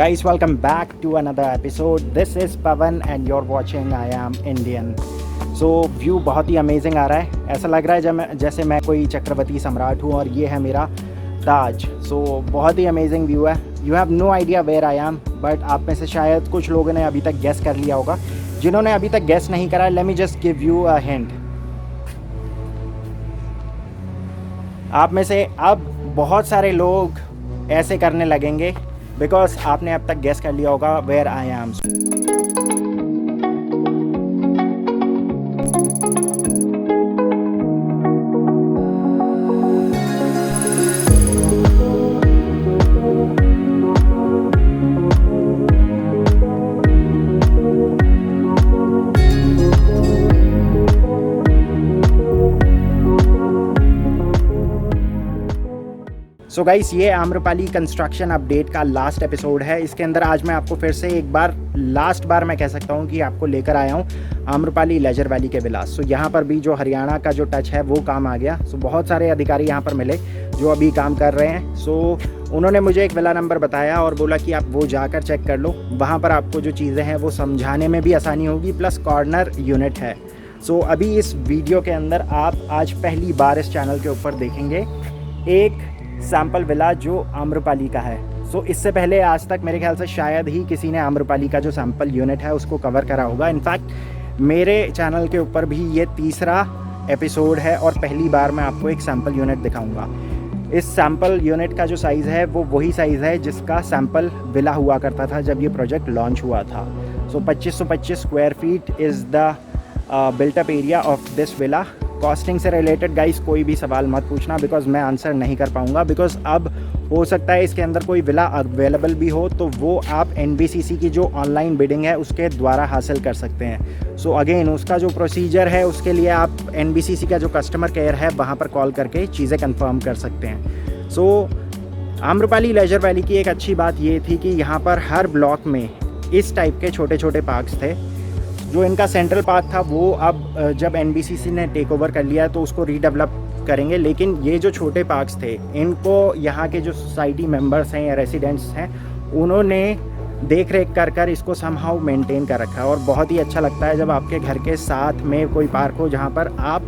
Guys, welcome back to another episode. This is Pavan and you're watching I Am Indian. So view बहुत ही amazing आ रहा है. ऐसा लग रहा है जैसे मैं कोई चक्रवर्ती सम्राट हूँ और ये है मेरा ताज. सो बहुत ही अमेजिंग व्यू है. You have no idea where I am, but आप में से शायद कुछ लोगों ने अभी तक गेस कर लिया होगा. जिन्होंने अभी तक गेस नहीं करा, let me just give you a hint. आप में से अब बहुत सारे लोग ऐसे करने लगेंगे बिकॉज आपने अब तक गेस कर लिया होगा where I am. So guys, ये आम्रपाली कंस्ट्रक्शन अपडेट का लास्ट एपिसोड है. इसके अंदर आज मैं आपको फिर से एक बार लास्ट बार मैं कह सकता हूँ कि आपको लेकर आया हूँ आम्रपाली लेजर वैली के विलास. सो यहाँ पर भी जो हरियाणा का जो टच है वो काम आ गया. सो बहुत सारे अधिकारी यहाँ पर मिले जो अभी काम कर रहे हैं. सो उन्होंने मुझे एक विला नंबर बताया और बोला कि आप वो जाकर चेक कर लो. वहाँ पर आपको जो चीज़ें हैं वो समझाने में भी आसानी होगी, प्लस कॉर्नर यूनिट है. सो अभी इस वीडियो के अंदर आप आज पहली बार इस चैनल के ऊपर देखेंगे एक सैम्पल विला जो आम्रपाली का है. सो इससे पहले आज तक मेरे ख्याल से शायद ही किसी ने आम्रपाली का जो सैम्पल यूनिट है उसको कवर करा होगा. इनफैक्ट मेरे चैनल के ऊपर भी ये तीसरा एपिसोड है और पहली बार मैं आपको एक सैम्पल यूनिट दिखाऊंगा. इस सैम्पल यूनिट का जो साइज़ है वो वही साइज़ है जिसका सैम्पल विला हुआ करता था जब ये प्रोजेक्ट लॉन्च हुआ था. सो 2525 square feet is the built up area of this villa. Costing से रिलेटेड गाइस कोई भी सवाल मत पूछना बिकॉज मैं आंसर नहीं कर पाऊँगा. बिकॉज अब हो सकता है इसके अंदर कोई विला अवेलेबल भी हो तो वो आप NBCC की जो ऑनलाइन बिडिंग है उसके द्वारा हासिल कर सकते हैं. सो अगेन उसका जो प्रोसीजर है उसके लिए आप NBCC का जो कस्टमर केयर है वहाँ पर कॉल करके चीज़ें कंफर्म कर सकते हैं. सो आम्रपाली लेजर वैली की एक अच्छी बात ये थी कि यहाँ पर हर ब्लॉक में इस टाइप के छोटे छोटे पार्क्स थे. जो इनका सेंट्रल पार्क था वो अब जब NBCC ने टेक ओवर कर लिया तो उसको रीडेवलप करेंगे. लेकिन ये जो छोटे पार्क्स थे इनको यहाँ के जो सोसाइटी मेंबर्स हैं या रेसिडेंट्स हैं उन्होंने देख रेख कर कर इसको समहाउ मेंटेन कर रखा है. और बहुत ही अच्छा लगता है जब आपके घर के साथ में कोई पार्क हो जहाँ पर आप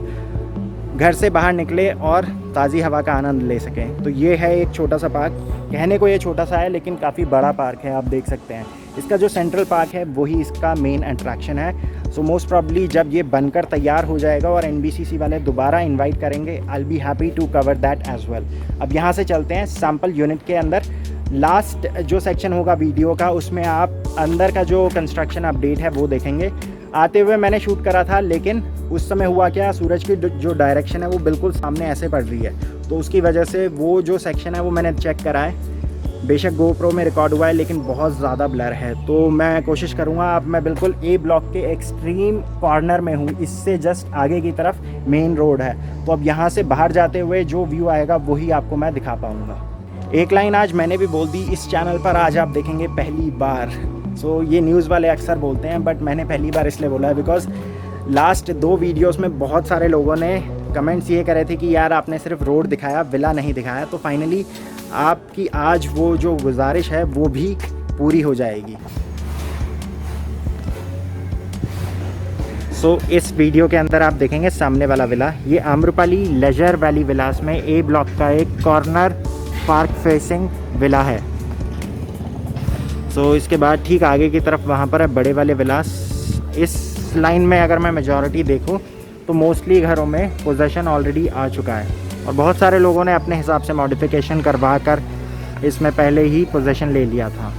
घर से बाहर निकले और ताज़ी हवा का आनंद ले सकें. तो ये है एक छोटा सा पार्क. कहने को ये छोटा सा है लेकिन काफ़ी बड़ा पार्क है. आप देख सकते हैं इसका जो सेंट्रल पार्क है वही इसका मेन अट्रैक्शन है. सो मोस्ट प्रॉब्ली जब ये बनकर तैयार हो जाएगा और NBCC वाले दोबारा इनवाइट करेंगे, I will be happy to cover that as well. अब यहाँ से चलते हैं सैम्पल यूनिट के अंदर. लास्ट जो सेक्शन होगा वीडियो का उसमें आप अंदर का जो कंस्ट्रक्शन अपडेट है वो देखेंगे. आते हुए मैंने शूट करा था लेकिन उस समय हुआ क्या, सूरज की जो डायरेक्शन है वो बिल्कुल सामने ऐसे पड़ रही है तो उसकी वजह से वो जो सेक्शन है वो मैंने चेक करा है. बेशक GoPro में रिकॉर्ड हुआ है लेकिन बहुत ज़्यादा ब्लर है. तो मैं कोशिश करूँगा. अब मैं बिल्कुल A ब्लॉक के एक्सट्रीम कॉर्नर में हूँ. इससे जस्ट आगे की तरफ मेन रोड है. तो अब यहाँ से बाहर जाते हुए जो व्यू आएगा वही आपको मैं दिखा पाऊँगा. एक लाइन आज मैंने भी बोल दी, इस चैनल पर आज आप देखेंगे पहली बार. सो ये न्यूज़ वाले अक्सर बोलते हैं बट मैंने पहली बार इसलिए बोला है बिकॉज लास्ट 2 वीडियोस में बहुत सारे लोगों ने कमेंट्स ये करे थे कि यार आपने सिर्फ रोड दिखाया, विला नहीं दिखाया. तो फाइनली आपकी आज वो जो गुजारिश है वो भी पूरी हो जाएगी. सो इस वीडियो के अंदर आप देखेंगे सामने वाला विला. ये आम्रपाली लेजर वैली विलास में A ब्लॉक का एक कॉर्नर पार्क फेसिंग विला है. सो इसके बाद ठीक आगे की तरफ वहाँ पर है बड़े वाले विलास. इस लाइन में अगर मैं मेजॉरिटी देखूँ तो मोस्टली घरों में पोजेसन ऑलरेडी आ चुका है और बहुत सारे लोगों ने अपने हिसाब से मॉडिफिकेशन करवा कर इसमें पहले ही पोजेसन ले लिया था.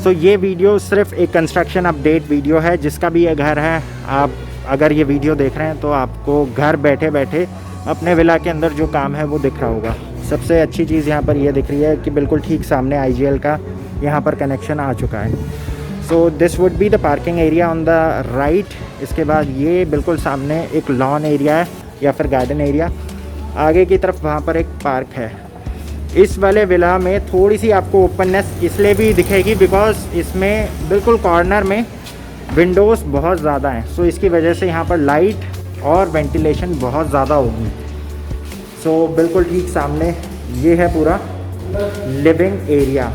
सो ये वीडियो सिर्फ एक कंस्ट्रक्शन अपडेट वीडियो है. जिसका भी ये घर है, आप अगर ये वीडियो देख रहे हैं तो आपको घर बैठे बैठे अपने विला के अंदर जो काम है वो दिख रहा होगा. सबसे अच्छी चीज़ यहाँ पर ये दिख रही है कि बिल्कुल ठीक सामने IGL का यहाँ पर कनेक्शन आ चुका है. So this would be the parking area on the right. इसके बाद ये बिल्कुल सामने एक लॉन एरिया है या फिर गार्डन एरिया. आगे की तरफ वहाँ पर एक पार्क है. इस वाले विला में थोड़ी सी आपको ओपननेस इसलिए भी दिखेगी बिकॉज इसमें बिल्कुल कॉर्नर में विंडोज़ बहुत ज़्यादा हैं. सो इसकी वजह से यहाँ पर लाइट और वेंटिलेशन बहुत ज़्यादा होगी. सो बिल्कुल ठीक सामने ये है पूरा लिविंग एरिया.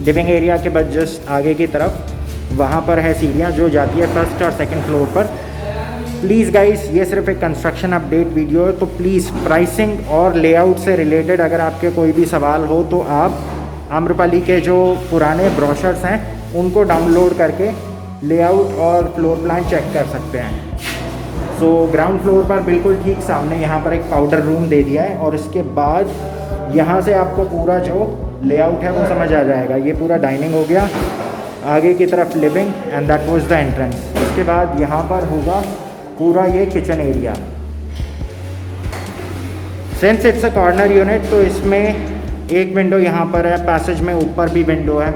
लिविंग एरिया के बाद जस्ट आगे की तरफ वहाँ पर है सीढ़ियाँ जो जाती है फर्स्ट और सेकंड फ्लोर पर। प्लीज़ गाइस, ये सिर्फ एक कंस्ट्रक्शन अपडेट वीडियो है, तो प्लीज़ प्राइसिंग और लेआउट से रिलेटेड अगर आपके कोई भी सवाल हो तो आप आम्रपाली के जो पुराने ब्रोशर्स हैं उनको डाउनलोड करके लेआउट और फ्लोर प्लान चेक कर सकते हैं। सो ग्राउंड फ्लोर पर बिल्कुल ठीक सामने यहाँ पर एक पाउडर रूम दे दिया है और इसके बाद यहाँ से आपको पूरा जो लेआउट है वो समझ आ जाएगा। ये पूरा डाइनिंग हो गया, आगे की तरफ living and that was the entrance. उसके बाद यहाँ पर होगा पूरा ये kitchen area. Since it's a corner unit तो इसमें एक विंडो यहाँ पर है, पैसेज में ऊपर भी विंडो है।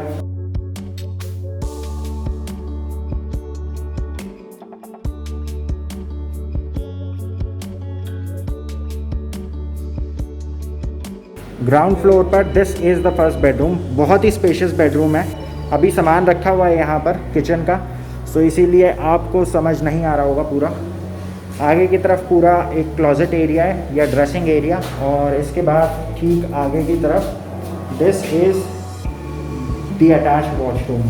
ग्राउंड फ्लोर पर this is the first bedroom. बहुत ही स्पेशियस बेडरूम है। अभी सामान रखा हुआ है यहाँ पर किचन का, सो इसीलिए आपको समझ नहीं आ रहा होगा पूरा। आगे की तरफ पूरा एक क्लोजेट एरिया है या ड्रेसिंग एरिया, और इसके बाद ठीक आगे की तरफ this is the attached washroom.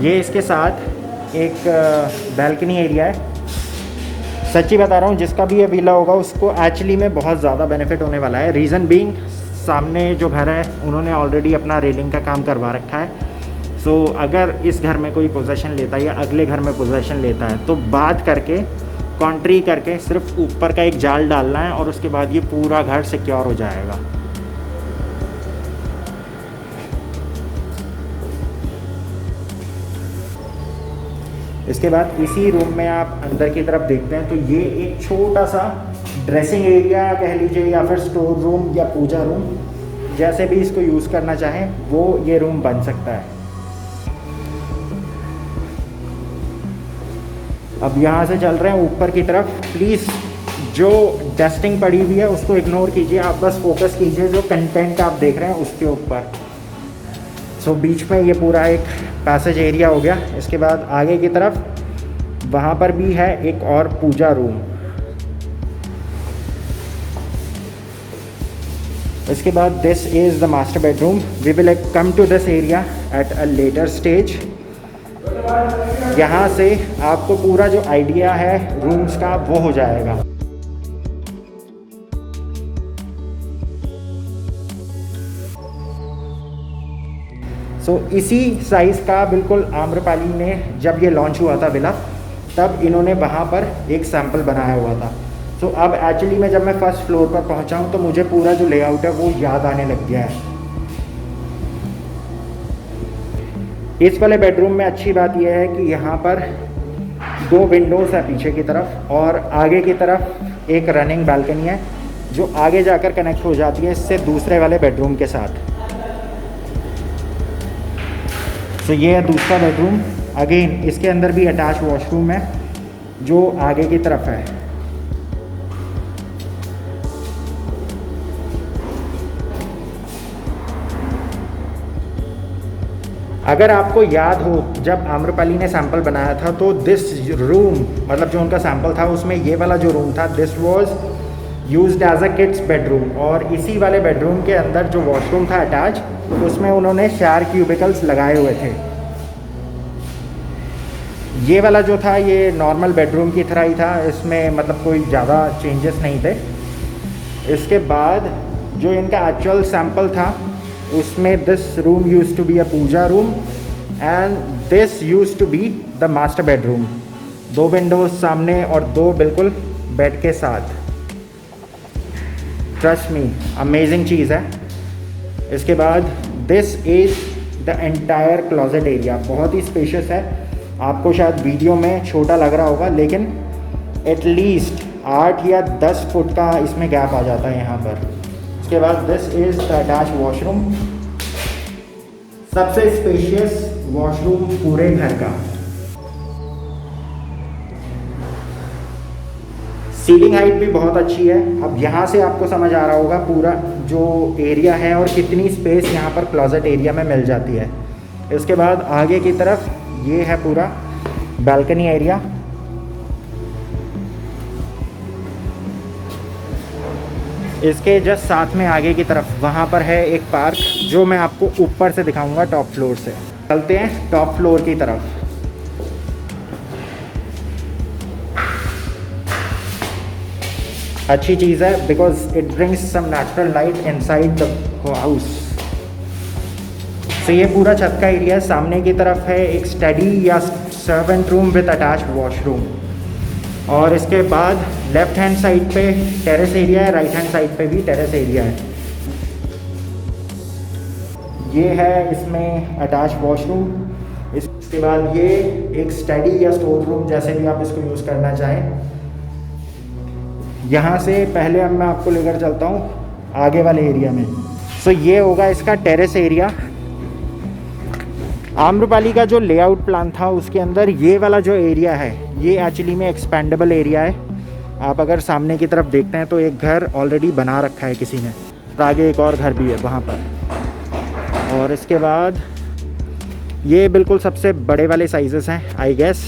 ये इसके साथ एक बैल्कनी एरिया है। सच्ची बता रहा हूँ, जिसका भी ये विला होगा उसको एक्चुअली में बहुत ज़्यादा बेनिफिट होने वाला है। रीज़न बीइंग, सामने जो घर है उन्होंने ऑलरेडी अपना रेलिंग का काम करवा रखा है। सो अगर इस घर में कोई पोजेशन लेता है या अगले घर में पोजेशन लेता है तो बात करके कॉन्ट्री करके सिर्फ ऊपर का एक जाल डालना है और उसके बाद ये पूरा घर सिक्योर हो जाएगा। इसके बाद इसी रूम में आप अंदर की तरफ देखते हैं तो ये एक छोटा सा ड्रेसिंग एरिया कह लीजिए या फिर स्टोर रूम या पूजा रूम, जैसे भी इसको यूज़ करना चाहें वो ये रूम बन सकता है। अब यहाँ से चल रहे हैं ऊपर की तरफ। प्लीज़ जो डस्टिंग पड़ी हुई है उसको इग्नोर कीजिए, आप बस फोकस कीजिए जो कंटेंट आप देख रहे हैं उसके ऊपर। सो बीच में ये पूरा एक पैसेज एरिया हो गया। इसके बाद आगे की तरफ वहाँ पर भी है एक और पूजा रूम। इसके बाद this is the master bedroom. We will come to this area at a later stage. यहाँ से आपको पूरा जो आइडिया है रूम्स का वो हो जाएगा। सो इसी साइज़ का बिल्कुल आम्रपाली ने जब ये लॉन्च हुआ था विला, तब इन्होंने वहाँ पर एक सैम्पल बनाया हुआ था। सो अब एक्चुअली में जब मैं फर्स्ट फ्लोर पर पहुँचा हूँ तो मुझे पूरा जो लेआउट है वो याद आने लग गया है। इस वाले बेडरूम में अच्छी बात यह है कि यहाँ पर 2 विंडोज़ है पीछे की तरफ और आगे की तरफ एक रनिंग बालकनी है जो आगे जाकर कनेक्ट हो जाती है इससे दूसरे वाले बेडरूम के साथ। तो ये है दूसरा बेडरूम। अगेन इसके अंदर भी अटैच वॉशरूम है जो आगे की तरफ है। अगर आपको याद हो जब आम्रपाली ने सैंपल बनाया था तो दिस रूम, मतलब जो उनका सैंपल था उसमें ये वाला जो रूम था this was used as a kids bedroom, और इसी वाले बेडरूम के अंदर जो वॉशरूम था अटैच उसमें उन्होंने शावर क्यूबिकल्स लगाए हुए थे। ये वाला जो था ये नॉर्मल बेडरूम की तरह ही था, इसमें मतलब कोई ज़्यादा चेंजेस नहीं थे। इसके बाद जो इनका एक्चुअल सैंपल था उसमें this room used to be a puja room and this used to be the master bedroom. 2 windows सामने और 2 बिल्कुल बेड के साथ। ट्रस्ट मी, अमेजिंग चीज़ है। इसके बाद this is the entire closet area. बहुत ही स्पेशियस है। आपको शायद वीडियो में छोटा लग रहा होगा लेकिन एटलीस्ट 8 या 10 फुट का इसमें गैप आ जाता है यहाँ पर। उसके बाद this is the attach washroom. सबसे स्पेशियस वॉशरूम पूरे घर का। सीलिंग हाइट भी बहुत अच्छी है। अब यहाँ से आपको समझ आ रहा होगा पूरा जो एरिया है और कितनी स्पेस यहाँ पर क्लोजेट एरिया में मिल जाती है। इसके बाद आगे की तरफ ये है पूरा बालकनी एरिया। इसके जस्ट साथ में आगे की तरफ वहाँ पर है एक पार्क, जो मैं आपको ऊपर से दिखाऊंगा टॉप फ्लोर से। चलते हैं टॉप फ्लोर की तरफ। अच्छी चीज़ है because it brings some natural light inside the house. तो ये पूरा छत का एरिया है। सामने की तरफ है एक स्टडी या servant room with attached washroom, और इसके बाद लेफ्ट हैंड साइड पे टेरेस एरिया है, राइट हैंड साइड पे भी टेरेस एरिया है। ये है इसमें अटैच वॉशरूम। इसके बाद ये एक स्टडी या स्टोर रूम, जैसे भी आप इसको यूज़ करना चाहें। यहाँ से पहले अब मैं आपको लेकर चलता हूँ आगे वाले एरिया में। सो ये होगा इसका टेरेस एरिया। आम्रपाली का जो लेआउट प्लान था उसके अंदर ये वाला जो एरिया है ये एक्चुअली में एक्सपेंडेबल एरिया है। आप अगर सामने की तरफ देखते हैं तो एक घर ऑलरेडी बना रखा है किसी ने, तो आगे एक और घर भी है वहाँ पर। और इसके बाद ये बिल्कुल सबसे बड़े वाले साइजेस हैं आई गेस,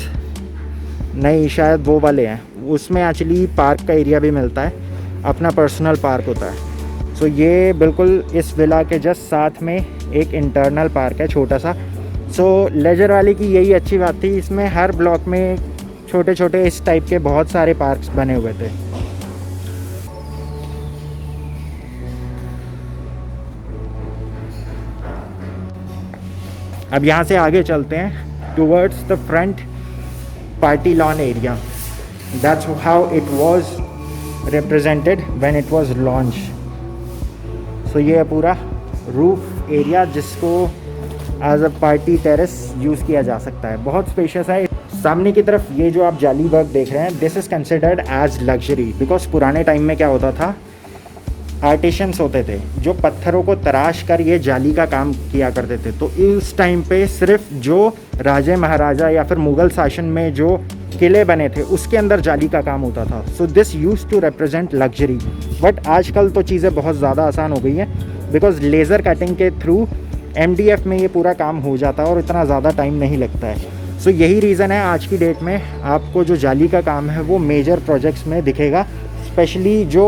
नहीं शायद वो वाले हैं। उसमें एक्चुअली पार्क का एरिया भी मिलता है, अपना पर्सनल पार्क होता है। सो ये बिल्कुल इस विला के जस्ट साथ में एक इंटरनल पार्क है छोटा सा। सो लेजर वाली की यही अच्छी बात थी, इसमें हर ब्लॉक में छोटे छोटे इस टाइप के बहुत सारे पार्क्स बने हुए थे। अब यहाँ से आगे चलते हैं towards the front party lawn area. That's how it was represented when it was launch. So ये पूरा रूफ एरिया जिसको as a party terrace use किया जा सकता है, बहुत स्पेशियस है। सामने की तरफ ये जो आप जाली वर्क देख रहे हैं, this is considered as luxury because पुराने टाइम में क्या होता था, आर्टिशंस होते थे जो पत्थरों को तराश कर ये जाली का काम किया करते थे। तो इस टाइम पे सिर्फ जो राजे महाराजा या फिर मुग़ल शासन में जो किले बने थे उसके अंदर जाली का काम होता था। So this used to represent luxury. But आजकल तो चीज़ें बहुत ज़्यादा आसान हो गई हैं बिकॉज लेज़र कटिंग के थ्रू MDF में ये पूरा काम हो जाता है और इतना ज़्यादा टाइम नहीं लगता है। सो यही रीज़न है आज की डेट में आपको जो जाली का काम है वो मेजर प्रोजेक्ट्स में दिखेगा। स्पेशली जो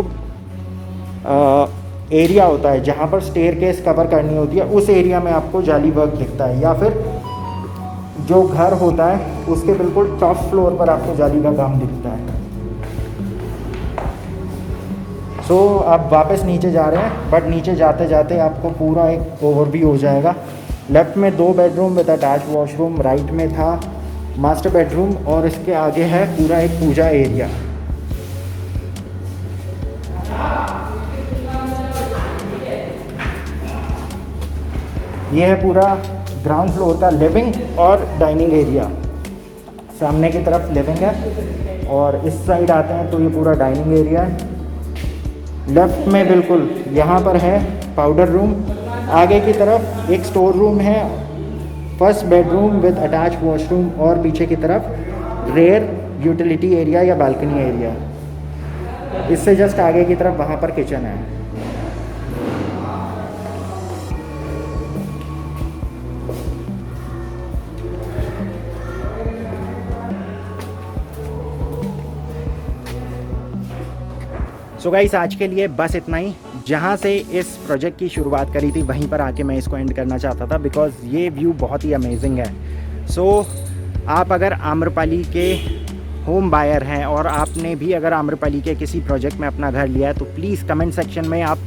एरिया होता है जहाँ पर स्टेयरकेस कवर करनी होती है उस एरिया में आपको जाली वर्क दिखता है, या फिर जो घर होता है उसके बिल्कुल टॉप फ्लोर पर आपको जाली का काम दिखता है। सो आप वापस नीचे जा रहे हैं, बट नीचे जाते जाते आपको पूरा एक ओवरव्यू हो जाएगा। लेफ़्ट में 2 bedroom with attach washroom, right में था मास्टर बेडरूम, और इसके आगे है पूरा एक पूजा एरिया। ये है पूरा ग्राउंड फ्लोर का लिविंग और डाइनिंग एरिया। सामने की तरफ लिविंग है और इस साइड आते हैं तो ये पूरा डाइनिंग एरिया है। लेफ़्ट में बिल्कुल यहाँ पर है पाउडर रूम, आगे की तरफ एक स्टोर रूम है, first bedroom with attach washroom, और पीछे की तरफ रेयर यूटिलिटी एरिया या बालकनी एरिया। इससे जस्ट आगे की तरफ वहाँ पर किचन है। सो गाइस आज के लिए बस इतना ही। जहाँ से इस प्रोजेक्ट की शुरुआत करी थी वहीं पर आके मैं इसको एंड करना चाहता था बिकॉज़ ये व्यू बहुत ही अमेजिंग है। सो आप अगर आम्रपाली के होम बायर हैं और आपने भी अगर आम्रपाली के किसी प्रोजेक्ट में अपना घर लिया है तो प्लीज़ कमेंट सेक्शन में आप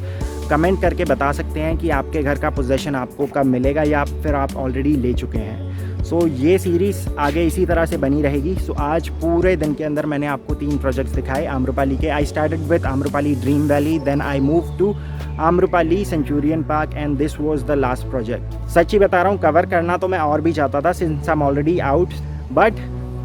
कमेंट करके बता सकते हैं कि आपके घर का पोजेसन आपको कब मिलेगा या फिर आप ऑलरेडी ले चुके हैं। सो ये सीरीज़ आगे इसी तरह से बनी रहेगी। सो आज पूरे दिन के अंदर मैंने आपको 3 प्रोजेक्ट्स दिखाए आम्रपाली के। I started with Amrapali Dream Valley, then I move to Amrapali Centurion Park and this was the last project. सच्ची बता रहा हूँ, कवर करना तो मैं और भी चाहता था since I am already out, but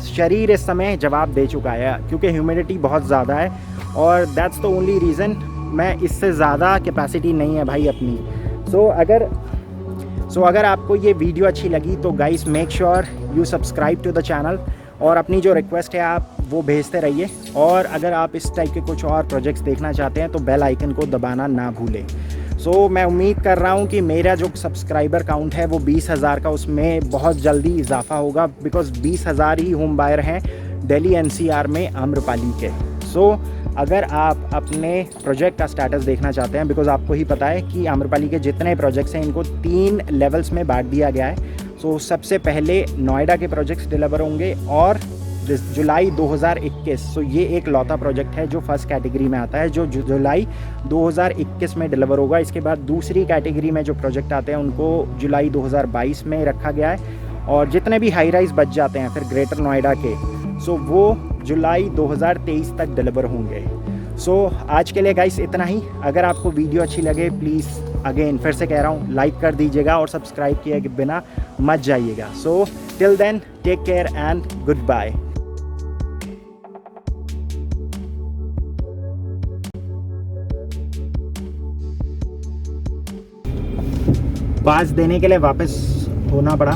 शरीर इस समय जवाब दे चुका है क्योंकि ह्यूमिडिटी बहुत ज़्यादा है और दैट्स द ओनली रीज़न। मैं इससे ज़्यादा कैपेसिटी नहीं है भाई अपनी। सो अगर आपको ये वीडियो अच्छी लगी तो guys make sure you subscribe to the channel और अपनी जो रिक्वेस्ट है आप वो भेजते रहिए। और अगर आप इस टाइप के कुछ और प्रोजेक्ट्स देखना चाहते हैं तो बेल आइकन को दबाना ना भूलें। सो मैं उम्मीद कर रहा हूँ कि मेरा जो सब्सक्राइबर काउंट है वो 20,000 का, उसमें बहुत जल्दी इजाफा होगा बिकॉज 20,000 ही होम बायर हैं दिल्ली NCR में आम्रपाली के। सो अगर आप अपने प्रोजेक्ट का स्टेटस देखना चाहते हैं, बिकॉज आपको ही पता है कि आम्रपाली के जितने प्रोजेक्ट्स हैं इनको 3 लेवल्स में बांट दिया गया है। सो सबसे पहले नोएडा के प्रोजेक्ट्स डिलीवर होंगे और जुलाई 2021। सो ये एक लौता प्रोजेक्ट है जो फर्स्ट कैटेगरी में आता है, जो जुलाई 2021 में डिलीवर होगा। इसके बाद दूसरी कैटेगरी में जो प्रोजेक्ट आते हैं उनको जुलाई 2022 में रखा गया है, और जितने भी हाई राइज बच जाते हैं फिर ग्रेटर नोएडा के, सो वो जुलाई 2023 तक डिलीवर होंगे। सो आज के लिए गाइस इतना ही। अगर आपको वीडियो अच्छी लगे प्लीज़ अगेन फिर से कह रहा हूँ लाइक कर दीजिएगा और सब्सक्राइब किए बिना मत जाइएगा। So till then take care and good bye. पास देने के लिए वापस होना पड़ा।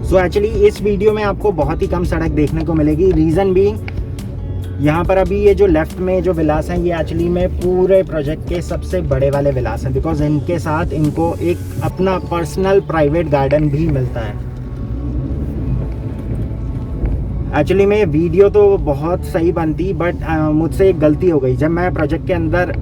सो एक्चुअली इस वीडियो में आपको बहुत ही कम सड़क देखने को मिलेगी। रीज़न बीइंग यहाँ पर अभी ये जो लेफ़्ट में जो विलास हैं ये एक्चुअली में पूरे प्रोजेक्ट के सबसे बड़े वाले विलास हैं, बिकॉज इनके साथ इनको एक अपना पर्सनल प्राइवेट गार्डन भी मिलता है। एक्चुअली में वीडियो तो बहुत सही बनती, बट मुझसे एक गलती हो गई। जब मैं प्रोजेक्ट के अंदर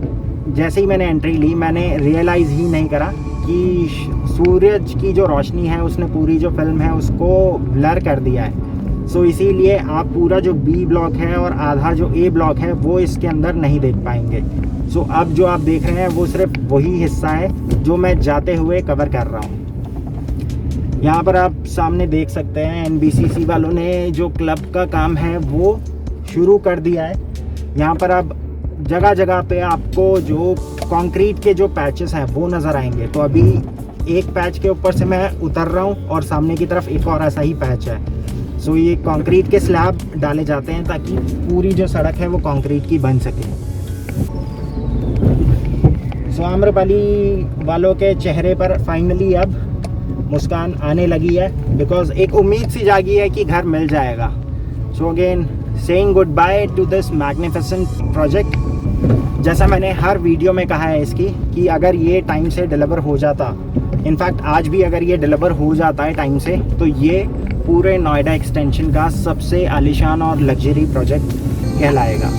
जैसे ही मैंने एंट्री ली, मैंने रियलाइज़ ही नहीं करा कि सूरज की जो रोशनी है उसने पूरी जो फिल्म है उसको ब्लर कर दिया है। सो इसीलिए आप पूरा जो बी ब्लॉक है और आधा जो ए ब्लॉक है वो इसके अंदर नहीं देख पाएंगे। सो अब जो आप देख रहे हैं वो सिर्फ वही हिस्सा है जो मैं जाते हुए कवर कर रहा हूँ। यहाँ पर आप सामने देख सकते हैं NBCC वालों ने जो क्लब का काम है वो शुरू कर दिया है। यहाँ पर अब जगह जगह पे आपको जो कंक्रीट के जो पैचेस हैं वो नज़र आएंगे। तो अभी एक पैच के ऊपर से मैं उतर रहा हूँ और सामने की तरफ एक और ऐसा ही पैच है। सो ये कंक्रीट के स्लैब डाले जाते हैं ताकि पूरी जो सड़क है वो कंक्रीट की बन सके। सो आम्रपाली वालों के चेहरे पर फाइनली अब मुस्कान आने लगी है, बिकॉज एक उम्मीद सी जागी है कि घर मिल जाएगा। So again saying good by two this magnificent project. जैसा मैंने हर वीडियो में कहा है इसकी कि अगर ये टाइम से डिलीवर हो जाता, इनफैक्ट आज भी अगर ये डिलीवर हो जाता है टाइम से, तो ये पूरे नोएडा एक्सटेंशन का सबसे आलीशान और लग्जरी प्रोजेक्ट कहलाएगा।